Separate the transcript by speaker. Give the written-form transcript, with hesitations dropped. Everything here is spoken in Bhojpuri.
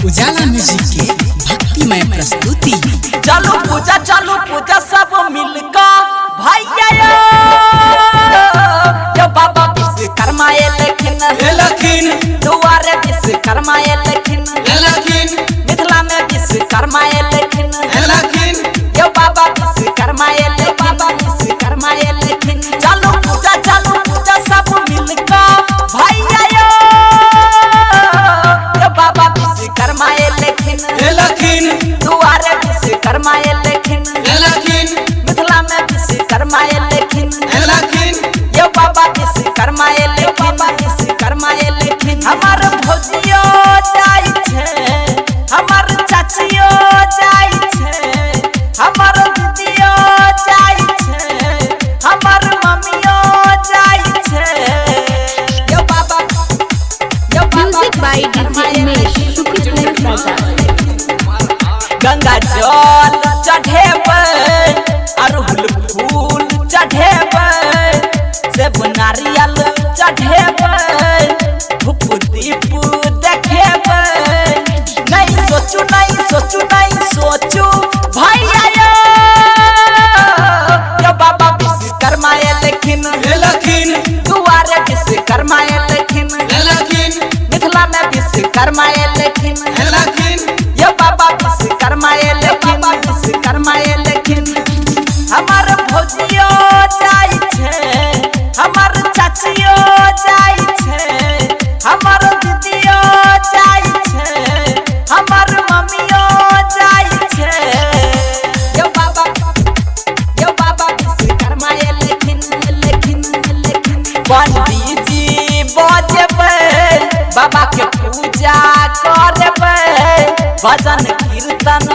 Speaker 1: उजाला म्यूजिक की भक्तिमय प्रस्तुति।
Speaker 2: चलो पूजा सब मिलकर भैया यो बाबा विश्वकर्मा लेकिन दुआरे विश्वकर्मा लेकिन मिथिला में विश्वकर्मा लेकिन यो बाबा विश्वकर्मा लेकिन चलो पूजा सब मिलकर भैया यो बाबा विश्वकर्मा लेकिन दुआरे विश्वकर्मा लेकिन मिथिला में विश्वकर्मा लेकिन यो बाबा विश्वकर्मा लेकिन हमार भौजियो जाय छे, हमार चाचियो जाय छे, हमार दीदियो जाय छे, हमार मम्मियो जाय छे। यो बाबा
Speaker 3: म्यूजिक बाय डीजे उमेश सुखित बाजार।
Speaker 2: गंगा जल चढ़ेबै, अरहुल फूल चढ़ेबै, सेब नारियल चढ़ेबै, धूप दीप देखेबै। नहीं सोचू भैया यो बाबा विश्वकर्मा लेकिन दुआरे विश्वकर्मा लेकिन मिथिला में विश्वकर्मा लेकिन यो बाबा विश्वकर्मा लेकिन हमार भौजियो जाय छे, हमार चाचियो जाय छे, हमार दीदियो जाय छे, हमार मम्मियो जाय छे। यो बाबा विश्वकर्मा लेकिन पंडित जी बजेबै, बाबा के पूजा करबै, भजन कीर्तन